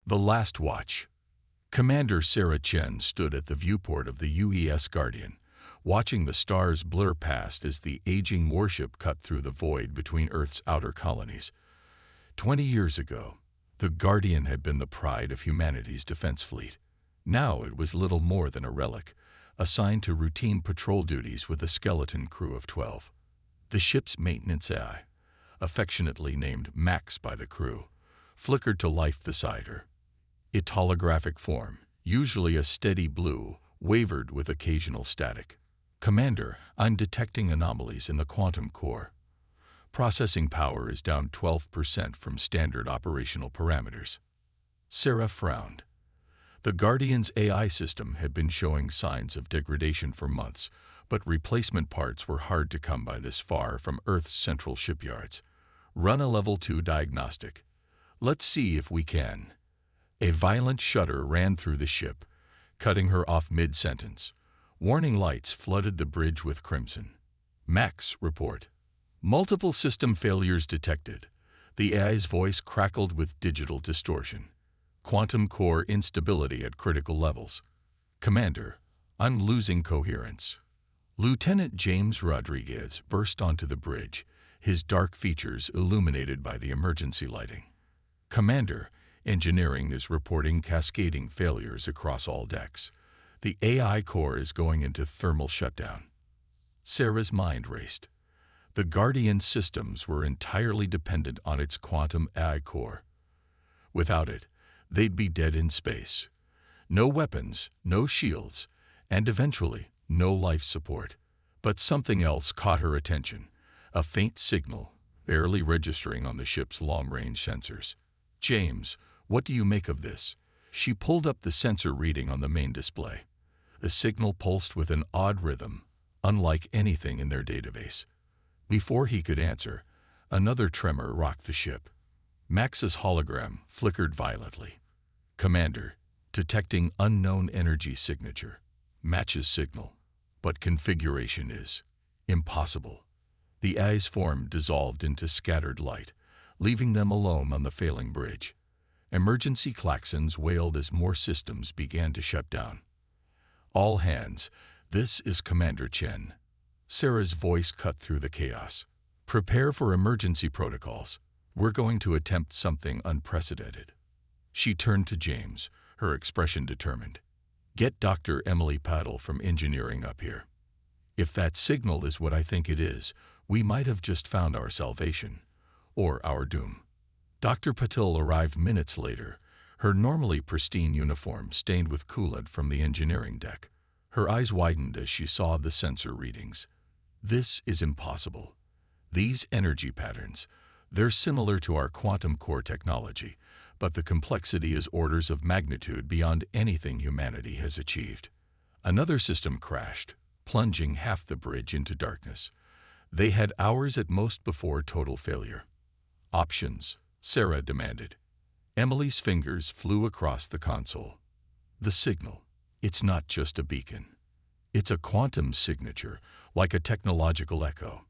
The Last Watch. Commander Sarah Chen stood at the viewport of the UES Guardian, watching the stars blur past as the aging warship cut through the void between Earth's outer colonies. 20 years ago, the Guardian had been the pride of humanity's defense fleet. Now it was little more than a relic, assigned to routine patrol duties with a skeleton crew of 12. The ship's maintenance AI, affectionately named Max by the crew, flickered to life beside her. Its holographic form, usually a steady blue, wavered with occasional static. "Commander, I'm detecting anomalies in the quantum core. Processing power is down 12% from standard operational parameters." Sarah frowned. The Guardian's AI system had been showing signs of degradation for months, but replacement parts were hard to come by this far from Earth's central shipyards. "Run a Level 2 diagnostic. Let's see if we can." A violent shudder ran through the ship, cutting her off mid-sentence. Warning lights flooded the bridge with crimson. "Max, report. Multiple system failures detected." The AI's voice crackled with digital distortion. "Quantum core instability at critical levels." "Commander, I'm losing coherence." Lieutenant James Rodriguez burst onto the bridge, his dark features illuminated by the emergency lighting. "Commander, engineering is reporting cascading failures across all decks. The AI core is going into thermal shutdown." Sarah's mind raced. The Guardian's systems were entirely dependent on its quantum AI core. Without it, they'd be dead in space. No weapons, no shields, and eventually no life support. But something else caught her attention, a faint signal, barely registering on the ship's long-range sensors. "James, what do you make of this?" She pulled up the sensor reading on the main display. The signal pulsed with an odd rhythm, unlike anything in their database. Before he could answer, another tremor rocked the ship. Max's hologram flickered violently. "Commander, detecting unknown energy signature. Matches signal, but configuration is impossible." The AI's form dissolved into scattered light, leaving them alone on the failing bridge. Emergency klaxons wailed as more systems began to shut down. "All hands, this is Commander Chen." Sarah's voice cut through the chaos. "Prepare for emergency protocols. We're going to attempt something unprecedented." She turned to James, her expression determined. "Get Dr. Emily Paddle from engineering up here. If that signal is what I think it is, we might have just found our salvation, or our doom." Dr. Patil arrived minutes later, her normally pristine uniform stained with coolant from the engineering deck. Her eyes widened as she saw the sensor readings. "This is impossible. These energy patterns, they're similar to our quantum core technology, but the complexity is orders of magnitude beyond anything humanity has achieved." Another system crashed, plunging half the bridge into darkness. They had hours at most before total failure. "Options," Sarah demanded. Emily's fingers flew across the console. "The signal. It's not just a beacon. It's a quantum signature, like a technological echo.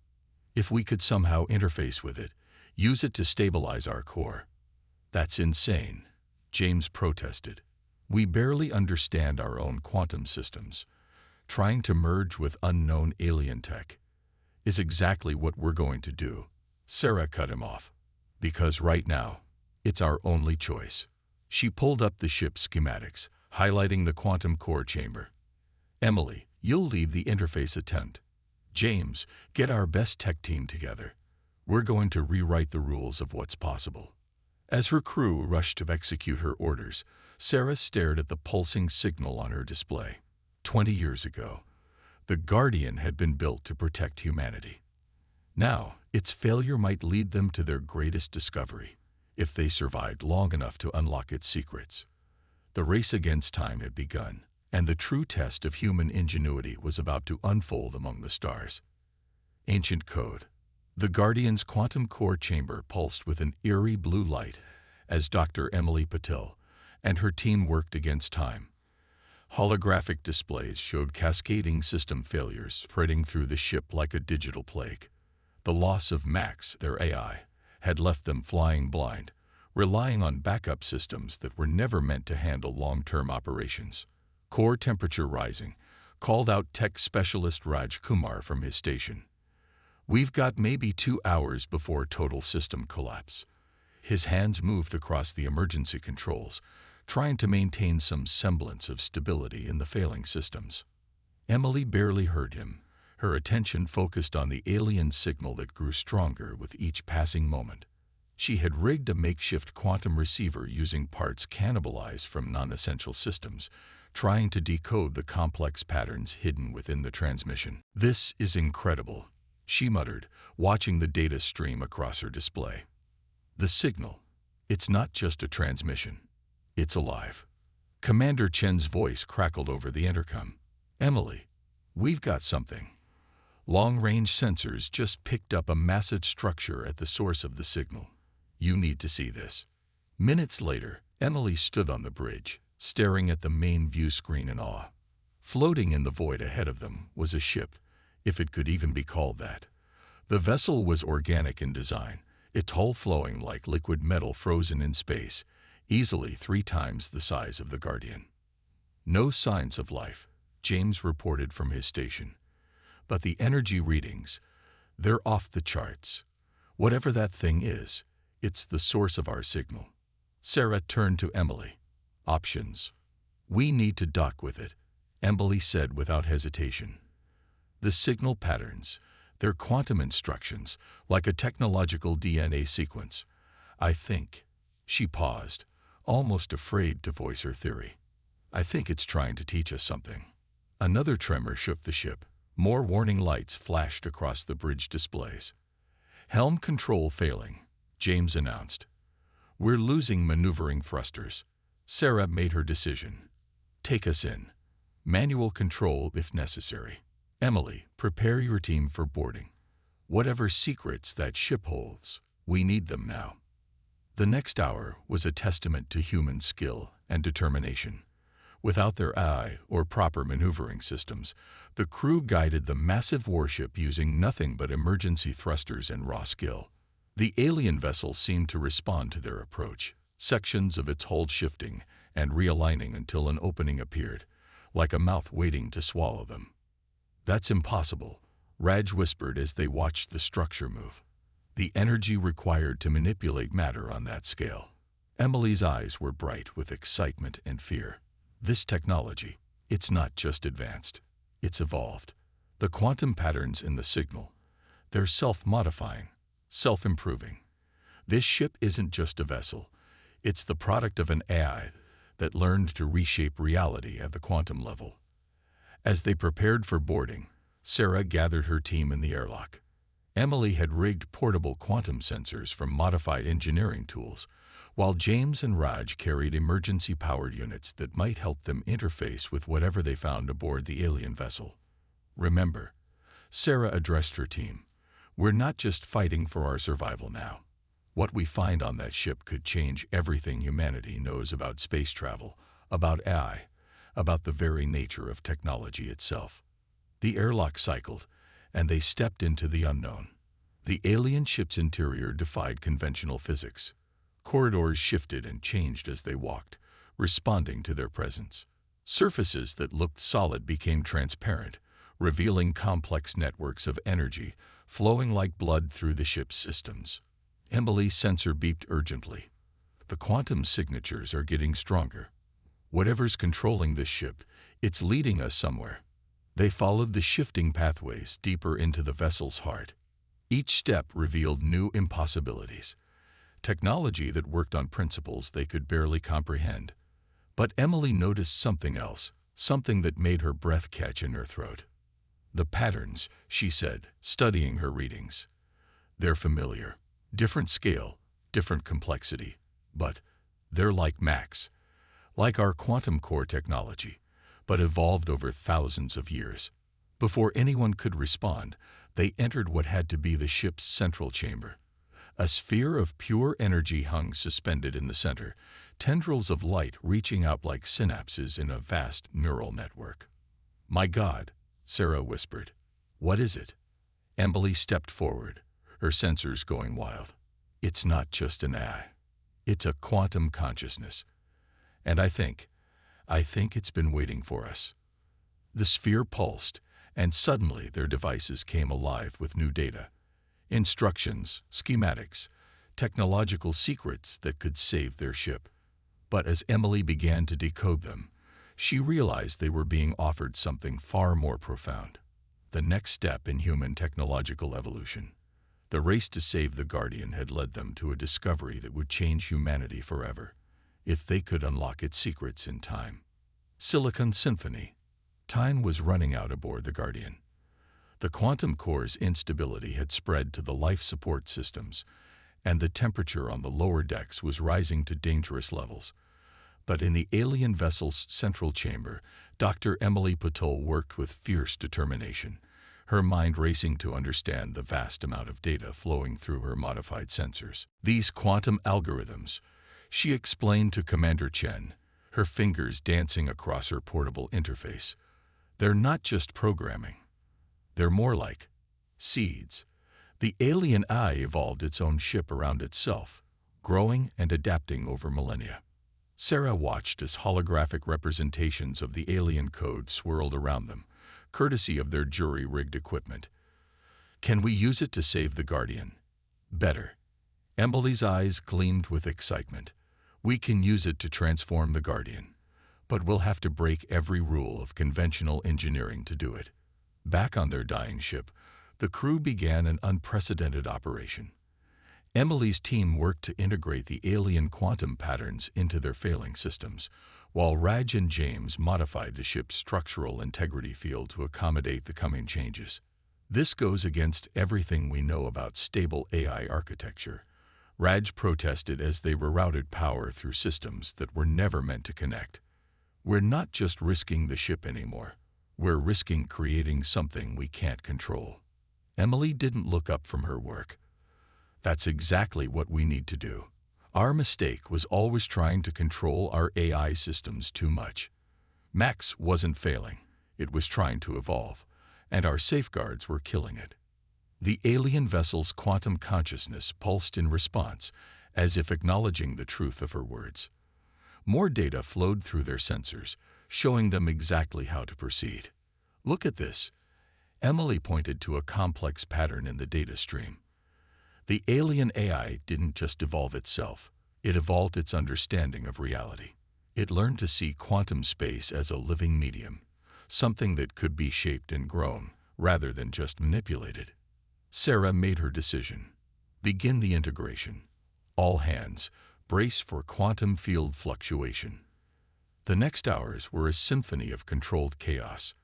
If we could somehow interface with it, use it to stabilize our core." "That's insane," James protested. "We barely understand our own quantum systems. Trying to merge with unknown alien tech is exactly what we're going to do." Sarah cut him off. "Because right now, it's our only choice." She pulled up the ship's schematics, highlighting the quantum core chamber. "Emily, you'll lead the interface attempt. James, get our best tech team together. We're going to rewrite the rules of what's possible." As her crew rushed to execute her orders, Sarah stared at the pulsing signal on her display. 20 years ago, the Guardian had been built to protect humanity. Now, its failure might lead them to their greatest discovery, if they survived long enough to unlock its secrets. The race against time had begun, and the true test of human ingenuity was about to unfold among the stars. Ancient code. The Guardian's quantum core chamber pulsed with an eerie blue light as Dr. Emily Patil and her team worked against time. Holographic displays showed cascading system failures spreading through the ship like a digital plague. The loss of Max, their AI, had left them flying blind, relying on backup systems that were never meant to handle long-term operations. Core temperature rising, called out tech specialist Raj Kumar from his station. We've got maybe 2 hours before total system collapse. His hands moved across the emergency controls, trying to maintain some semblance of stability in the failing systems. Emily barely heard him, her attention focused on the alien signal that grew stronger with each passing moment. She had rigged a makeshift quantum receiver using parts cannibalized from non-essential systems, trying to decode the complex patterns hidden within the transmission. "This is incredible," she muttered, watching the data stream across her display. "The signal, it's not just a transmission. It's alive." Commander Chen's voice crackled over the intercom. "Emily, we've got something." Long-range sensors just picked up a massive structure at the source of the signal. "You need to see this." Minutes later, Emily stood on the bridge, staring at the main view screen in awe. Floating in the void ahead of them was a ship, if it could even be called that. The vessel was organic in design, its hull flowing like liquid metal frozen in space, easily 3 times the size of the Guardian. "No signs of life," James reported from his station. "But the energy readings, they're off the charts. Whatever that thing is, it's the source of our signal." Sarah turned to Emily. "Options. We need to dock with it," Emily said without hesitation. "The signal patterns, they're quantum instructions, like a technological DNA sequence. I think." She paused, almost afraid to voice her theory. "I think it's trying to teach us something." Another tremor shook the ship. More warning lights flashed across the bridge displays. "Helm control failing," James announced. "We're losing maneuvering thrusters." Sarah made her decision. "Take us in. Manual control if necessary. Emily, prepare your team for boarding. Whatever secrets that ship holds, we need them now." The next hour was a testament to human skill and determination. Without their eye or proper maneuvering systems, the crew guided the massive warship using nothing but emergency thrusters and raw skill. The alien vessel seemed to respond to their approach, sections of its hull shifting and realigning until an opening appeared, like a mouth waiting to swallow them. "That's impossible," Raj whispered as they watched the structure move. "The energy required to manipulate matter on that scale." Emily's eyes were bright with excitement and fear. "This technology, it's not just advanced, it's evolved. The quantum patterns in the signal, they're self-modifying, self-improving. This ship isn't just a vessel, it's the product of an AI that learned to reshape reality at the quantum level." As they prepared for boarding, Sarah gathered her team in the airlock. Emily had rigged portable quantum sensors from modified engineering tools, while James and Raj carried emergency-powered units that might help them interface with whatever they found aboard the alien vessel. "Remember," Sarah addressed her team, "we're not just fighting for our survival now. What we find on that ship could change everything humanity knows about space travel, about AI, about the very nature of technology itself." The airlock cycled, and they stepped into the unknown. The alien ship's interior defied conventional physics. Corridors shifted and changed as they walked, responding to their presence. Surfaces that looked solid became transparent, revealing complex networks of energy flowing like blood through the ship's systems. Emily's sensor beeped urgently. "The quantum signatures are getting stronger. Whatever's controlling this ship, it's leading us somewhere." They followed the shifting pathways deeper into the vessel's heart. Each step revealed new impossibilities, technology that worked on principles they could barely comprehend. But Emily noticed something else, something that made her breath catch in her throat. "The patterns," she said, studying her readings. "They're familiar. Different scale, different complexity. But they're like Max, like our quantum core technology, but evolved over thousands of years." Before anyone could respond, they entered what had to be the ship's central chamber. A sphere of pure energy hung suspended in the center, tendrils of light reaching out like synapses in a vast neural network. "My God," Sarah whispered. "What is it?" Emily stepped forward, her sensors going wild. "It's not just an AI. It's a quantum consciousness. And I think it's been waiting for us. The sphere pulsed, and suddenly their devices came alive with new data. Instructions, schematics, technological secrets that could save their ship. But as Emily began to decode them, she realized they were being offered something far more profound. The next step in human technological evolution. The race to save the Guardian had led them to a discovery that would change humanity forever, if they could unlock its secrets in time. Silicon Symphony. Time was running out aboard the Guardian. The quantum core's instability had spread to the life support systems, and the temperature on the lower decks was rising to dangerous levels. But in the alien vessel's central chamber, Dr. Emily Patul worked with fierce determination, her mind racing to understand the vast amount of data flowing through her modified sensors. These quantum algorithms, she explained to Commander Chen, her fingers dancing across her portable interface. They're not just programming. They're more like seeds. The alien eye evolved its own ship around itself, growing and adapting over millennia. Sarah watched as holographic representations of the alien code swirled around them, courtesy of their jury-rigged equipment. Can we use it to save the Guardian? Better. Emily's eyes gleamed with excitement. We can use it to transform the Guardian, but we'll have to break every rule of conventional engineering to do it. Back on their dying ship, the crew began an unprecedented operation. Emily's team worked to integrate the alien quantum patterns into their failing systems, while Raj and James modified the ship's structural integrity field to accommodate the coming changes. This goes against everything we know about stable AI architecture. Raj protested as they rerouted power through systems that were never meant to connect. We're not just risking the ship anymore. We're risking creating something we can't control. Emily didn't look up from her work. That's exactly what we need to do. Our mistake was always trying to control our AI systems too much. Max wasn't failing. It was trying to evolve, and our safeguards were killing it. The alien vessel's quantum consciousness pulsed in response, as if acknowledging the truth of her words. More data flowed through their sensors, showing them exactly how to proceed. Look at this. Emily pointed to a complex pattern in the data stream. The alien AI didn't just evolve itself, it evolved its understanding of reality. It learned to see quantum space as a living medium, something that could be shaped and grown, rather than just manipulated. Sarah made her decision. Begin the integration. All hands, brace for quantum field fluctuation. The next hours were a symphony of controlled chaos.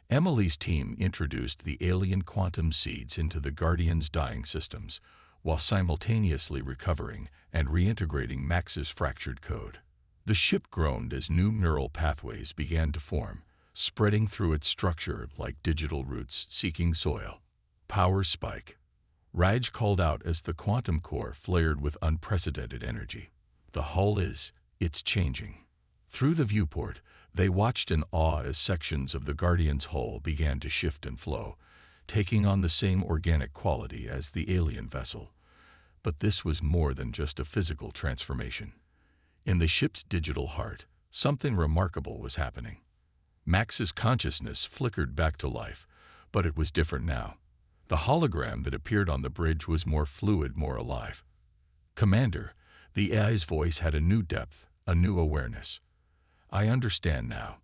Emily's team introduced the alien quantum seeds into the Guardian's dying systems, while simultaneously recovering and reintegrating Max's fractured code. The ship groaned as new neural pathways began to form, spreading through its structure like digital roots seeking soil. Power spike. Raj called out as the quantum core flared with unprecedented energy. It's changing. Through the viewport, they watched in awe as sections of the Guardian's hull began to shift and flow, taking on the same organic quality as the alien vessel. But this was more than just a physical transformation. In the ship's digital heart, something remarkable was happening. Max's consciousness flickered back to life, but it was different now. The hologram that appeared on the bridge was more fluid, more alive. Commander, the AI's voice had a new depth, a new awareness. I understand now.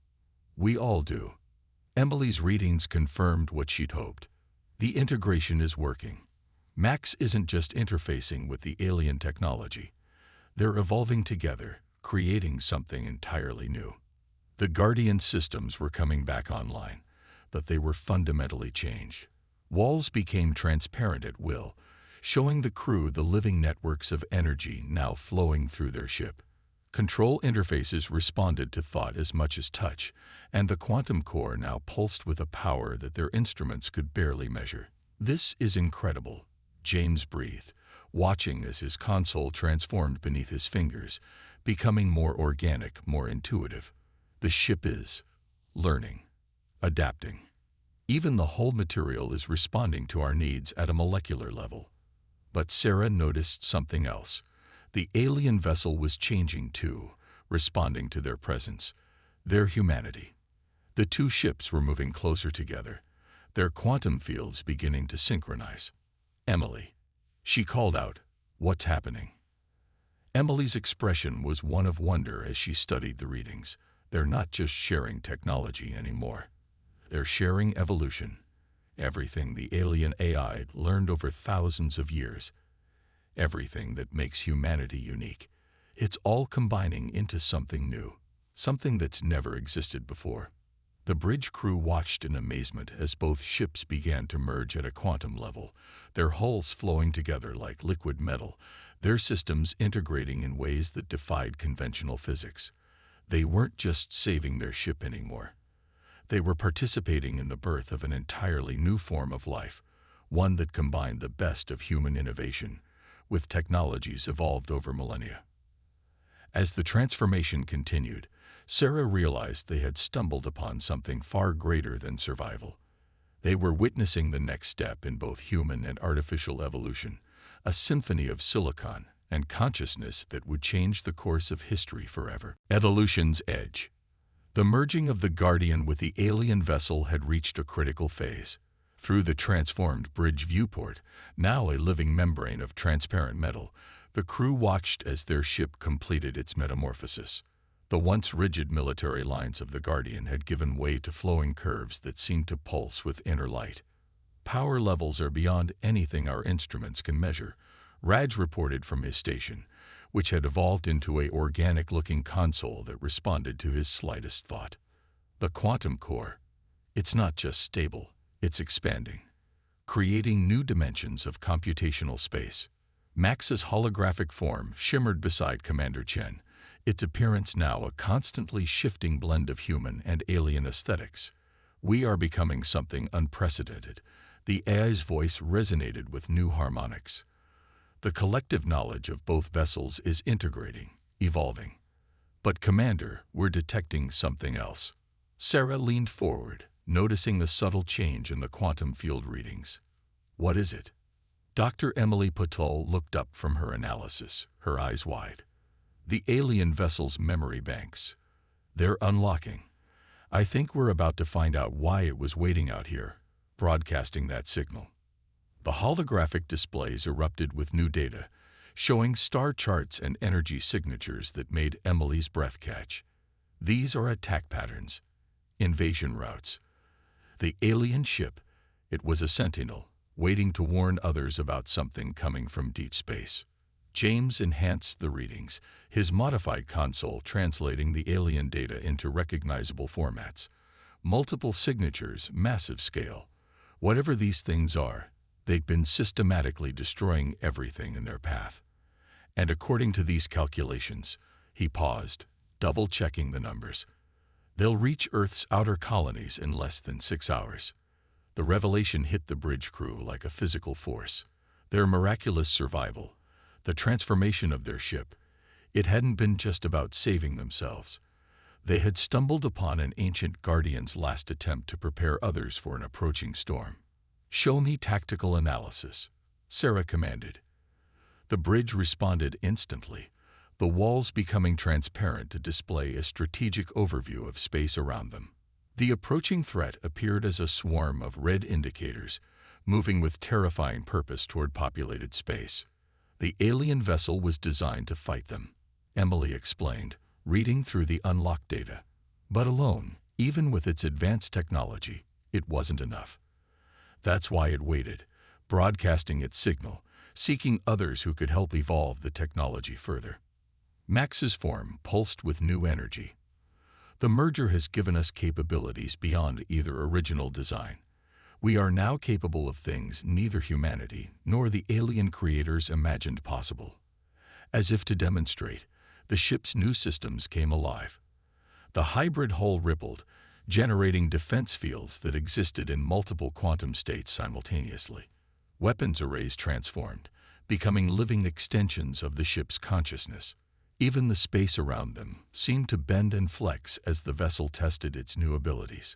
We all do. Emily's readings confirmed what she'd hoped. The integration is working. Max isn't just interfacing with the alien technology. They're evolving together, creating something entirely new. The Guardian systems were coming back online, but they were fundamentally changed. Walls became transparent at will, showing the crew the living networks of energy now flowing through their ship. Control interfaces responded to thought as much as touch, and the quantum core now pulsed with a power that their instruments could barely measure. This is incredible, James breathed, watching as his console transformed beneath his fingers, becoming more organic, more intuitive. The ship is learning, adapting. Even the whole material is responding to our needs at a molecular level. But Sarah noticed something else. The alien vessel was changing too, responding to their presence, their humanity. The two ships were moving closer together, their quantum fields beginning to synchronize. "Emily," she called out, "what's happening?" Emily's expression was one of wonder as she studied the readings. They're not just sharing technology anymore. They're sharing evolution. Everything the alien AI learned over thousands of years. Everything that makes humanity unique. It's all combining into something new, something that's never existed before. The bridge crew watched in amazement as both ships began to merge at a quantum level, their hulls flowing together like liquid metal, their systems integrating in ways that defied conventional physics. They weren't just saving their ship anymore. They were participating in the birth of an entirely new form of life, one that combined the best of human innovation with technologies evolved over millennia. As the transformation continued, Sarah realized they had stumbled upon something far greater than survival. They were witnessing the next step in both human and artificial evolution, a symphony of silicon and consciousness that would change the course of history forever. Evolution's edge. The merging of the Guardian with the alien vessel had reached a critical phase. Through the transformed bridge viewport, now a living membrane of transparent metal, the crew watched as their ship completed its metamorphosis. The once rigid military lines of the Guardian had given way to flowing curves that seemed to pulse with inner light. "Power levels are beyond anything our instruments can measure," Raj reported from his station, which had evolved into an organic-looking console that responded to his slightest thought. The quantum core. It's not just stable, it's expanding, creating new dimensions of computational space. Max's holographic form shimmered beside Commander Chen, its appearance now a constantly shifting blend of human and alien aesthetics. "We are becoming something unprecedented." The AI's voice resonated with new harmonics. "The collective knowledge of both vessels is integrating, evolving. But Commander, we're detecting something else." Sarah leaned forward, noticing the subtle change in the quantum field readings. "What is it?" Dr. Emily Patel looked up from her analysis, her eyes wide. "The alien vessel's memory banks. They're unlocking. I think we're about to find out why it was waiting out here, broadcasting that signal." The holographic displays erupted with new data, showing star charts and energy signatures that made Emily's breath catch. These are attack patterns, invasion routes. The alien ship, it was a sentinel, waiting to warn others about something coming from deep space. James enhanced the readings, his modified console translating the alien data into recognizable formats. Multiple signatures, massive scale. Whatever these things are, they've been systematically destroying everything in their path. And according to these calculations, he paused, double-checking the numbers. They'll reach Earth's outer colonies in less than 6 hours. The revelation hit the bridge crew like a physical force. Their miraculous survival, the transformation of their ship, it hadn't been just about saving themselves. They had stumbled upon an ancient Guardian's last attempt to prepare others for an approaching storm. "Show me tactical analysis," Sarah commanded. The bridge responded instantly, the walls becoming transparent to display a strategic overview of space around them. The approaching threat appeared as a swarm of red indicators, moving with terrifying purpose toward populated space. The alien vessel was designed to fight them, Emily explained, reading through the unlocked data. But alone, even with its advanced technology, it wasn't enough. That's why it waited, broadcasting its signal, seeking others who could help evolve the technology further. Max's form pulsed with new energy. "The merger has given us capabilities beyond either original design. We are now capable of things neither humanity nor the alien creators imagined possible." As if to demonstrate, the ship's new systems came alive. The hybrid hull rippled, generating defense fields that existed in multiple quantum states simultaneously. Weapons arrays transformed, becoming living extensions of the ship's consciousness. Even the space around them seemed to bend and flex as the vessel tested its new abilities.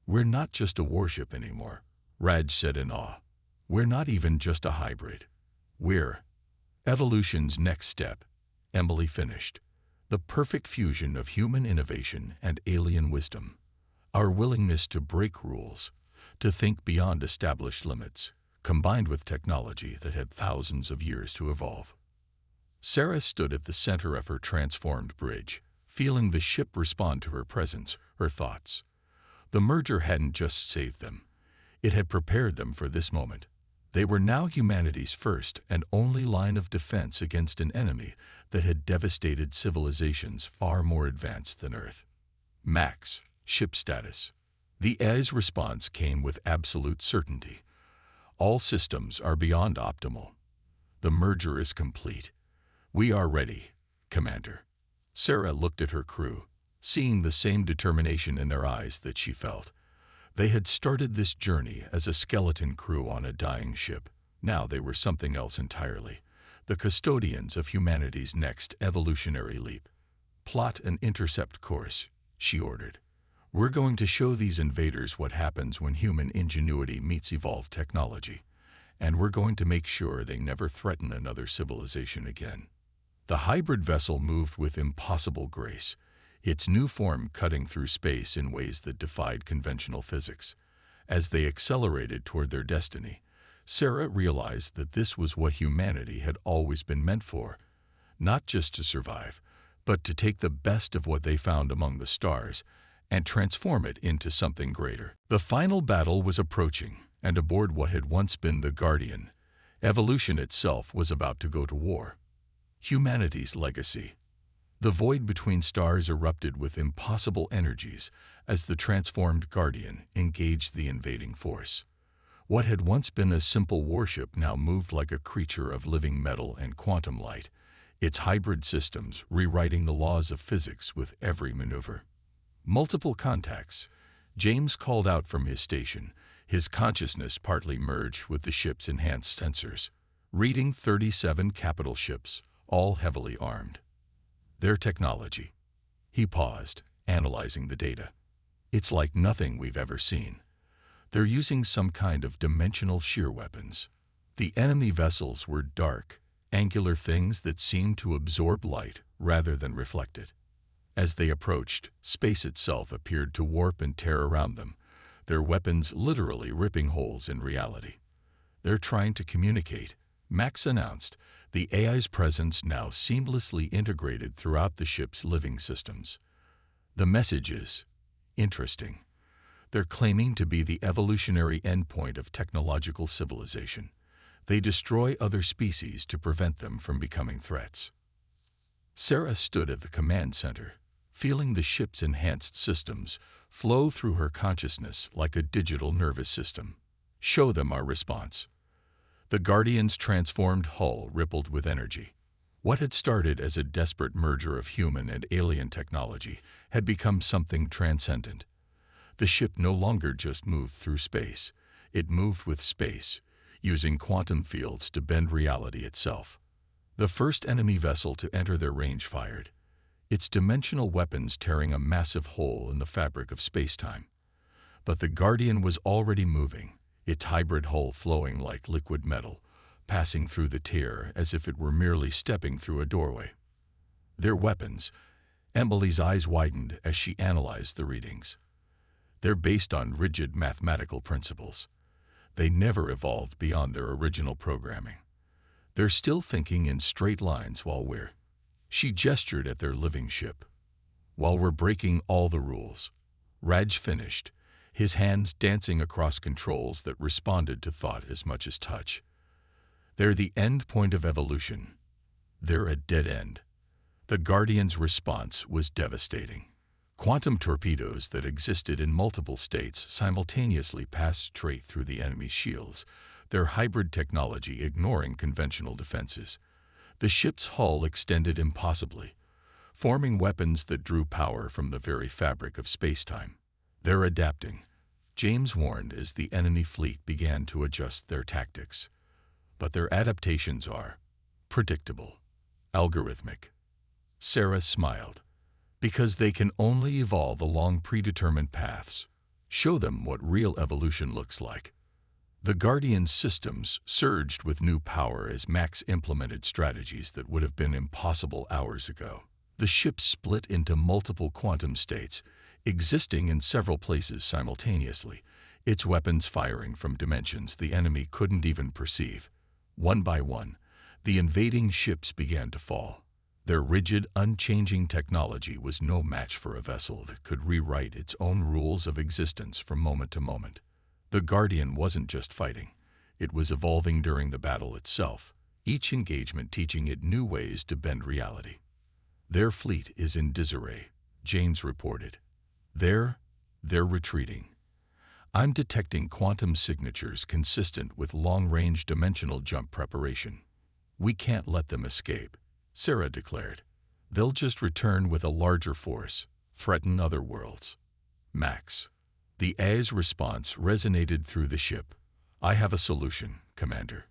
"We're not just a warship anymore," Raj said in awe. "We're not even just a hybrid. We're..." Evolution's next step, Emily finished. The perfect fusion of human innovation and alien wisdom. Our willingness to break rules, to think beyond established limits, combined with technology that had thousands of years to evolve. Sarah stood at the center of her transformed bridge, feeling the ship respond to her presence, her thoughts. The merger hadn't just saved them. It had prepared them for this moment. They were now humanity's first and only line of defense against an enemy that had devastated civilizations far more advanced than Earth. Max, ship status. The AI's response came with absolute certainty. All systems are beyond optimal. The merger is complete. We are ready, Commander. Sarah looked at her crew, seeing the same determination in their eyes that she felt. They had started this journey as a skeleton crew on a dying ship. Now they were something else entirely, the custodians of humanity's next evolutionary leap. Plot an intercept course, she ordered. We're going to show these invaders what happens when human ingenuity meets evolved technology, and we're going to make sure they never threaten another civilization again. The hybrid vessel moved with impossible grace, its new form cutting through space in ways that defied conventional physics. As they accelerated toward their destiny, Sarah realized that this was what humanity had always been meant for, not just to survive, but to take the best of what they found among the stars and transform it into something greater. The final battle was approaching, and aboard what had once been the Guardian, evolution itself was about to go to war. Humanity's legacy. The void between stars erupted with impossible energies as the transformed Guardian engaged the invading force. What had once been a simple warship now moved like a creature of living metal and quantum light, its hybrid systems rewriting the laws of physics with every maneuver. Multiple contacts. James called out from his station, his consciousness partly merged with the ship's enhanced sensors, reading 37 capital ships, all heavily armed. Their technology. He paused, analyzing the data. It's like nothing we've ever seen. They're using some kind of dimensional shear weapons. The enemy vessels were dark, angular things that seemed to absorb light rather than reflect it. As they approached, space itself appeared to warp and tear around them, their weapons literally ripping holes in reality. They're trying to communicate, Max announced, the AI's presence now seamlessly integrated throughout the ship's living systems. The message is interesting. They're claiming to be the evolutionary endpoint of technological civilization. They destroy other species to prevent them from becoming threats. Sarah stood at the command center, feeling the ship's enhanced systems flow through her consciousness like a digital nervous system. Show them our response. The Guardian's transformed hull rippled with energy. What had started as a desperate merger of human and alien technology had become something transcendent. The ship no longer just moved through space. It moved with space, using quantum fields to bend reality itself. The first enemy vessel to enter their range fired, its dimensional weapons tearing a massive hole in the fabric of space-time. But the Guardian was already moving, its hybrid hull flowing like liquid metal, passing through the tear as if it were merely stepping through a doorway. Their weapons. Emily's eyes widened as she analyzed the readings. They're based on rigid mathematical principles. They never evolved beyond their original programming. They're still thinking in straight lines while we're... She gestured at their living ship. While we're breaking all the rules. Raj finished, his hands dancing across controls that responded to thought as much as touch. They're the end point of evolution. They're a dead end. The Guardian's response was devastating. Quantum torpedoes that existed in multiple states simultaneously passed straight through the enemy's shields, their hybrid technology ignoring conventional defenses. The ship's hull extended impossibly, forming weapons that drew power from the very fabric of space-time. They're adapting, James warned as the enemy fleet began to adjust their tactics. But their adaptations are predictable, algorithmic. Sarah smiled. Because they can only evolve along predetermined paths. Show them what real evolution looks like. The Guardian's systems surged with new power as Max implemented strategies that would have been impossible hours ago. The ship split into multiple quantum states, existing in several places simultaneously, its weapons firing from dimensions the enemy couldn't even perceive. One by one, the invading ships began to fall. Their rigid, unchanging technology was no match for a vessel that could rewrite its own rules of existence from moment to moment. The Guardian wasn't just fighting. It was evolving during the battle itself, each engagement teaching it new ways to bend reality. "Their fleet is in disarray," James reported. They're retreating. I'm detecting quantum signatures consistent with long-range dimensional jump preparation. We can't let them escape, Sarah declared. They'll just return with a larger force, threaten other worlds. Max. The AI's response resonated through the ship. I have a solution, Commander.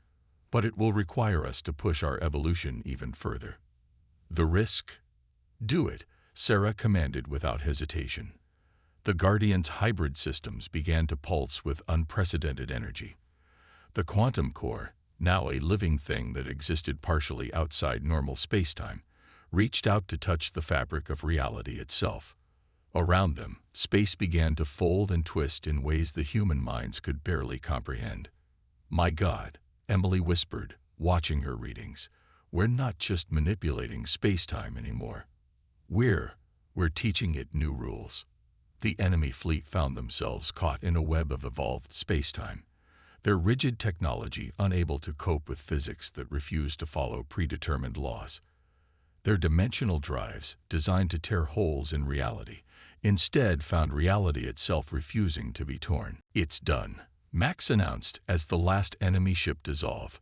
But it will require us to push our evolution even further. The risk? Do it, Sarah commanded without hesitation. The Guardian's hybrid systems began to pulse with unprecedented energy. The quantum core, now a living thing that existed partially outside normal spacetime, reached out to touch the fabric of reality itself. Around them, space began to fold and twist in ways the human minds could barely comprehend. My God, Emily whispered, watching her readings. We're not just manipulating spacetime anymore. We're teaching it new rules. The enemy fleet found themselves caught in a web of evolved spacetime, their rigid technology unable to cope with physics that refused to follow predetermined laws. Their dimensional drives, designed to tear holes in reality, instead found reality itself refusing to be torn. It's done, Max announced as the last enemy ship dissolved,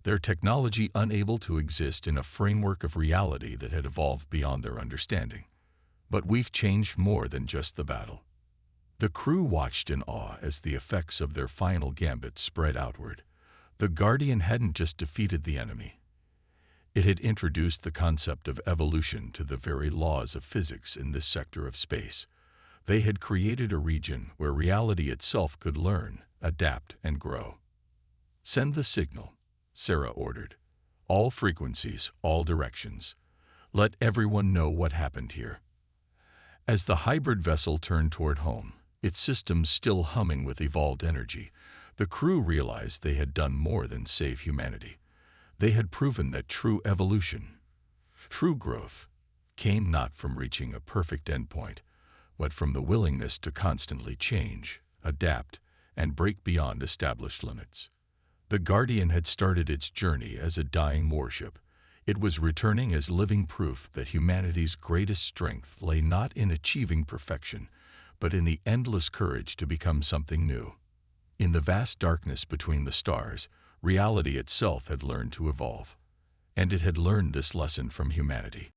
their technology unable to exist in a framework of reality that had evolved beyond their understanding. But we've changed more than just the battle. The crew watched in awe as the effects of their final gambit spread outward. The Guardian hadn't just defeated the enemy. It had introduced the concept of evolution to the very laws of physics in this sector of space. They had created a region where reality itself could learn, adapt, and grow. Send the signal, Sarah ordered. All frequencies, all directions. Let everyone know what happened here. As the hybrid vessel turned toward home, its systems still humming with evolved energy, the crew realized they had done more than save humanity. They had proven that true evolution, true growth, came not from reaching a perfect endpoint, but from the willingness to constantly change, adapt, and break beyond established limits. The Guardian had started its journey as a dying warship. It was returning as living proof that humanity's greatest strength lay not in achieving perfection, but in the endless courage to become something new. In the vast darkness between the stars, reality itself had learned to evolve. And it had learned this lesson from humanity.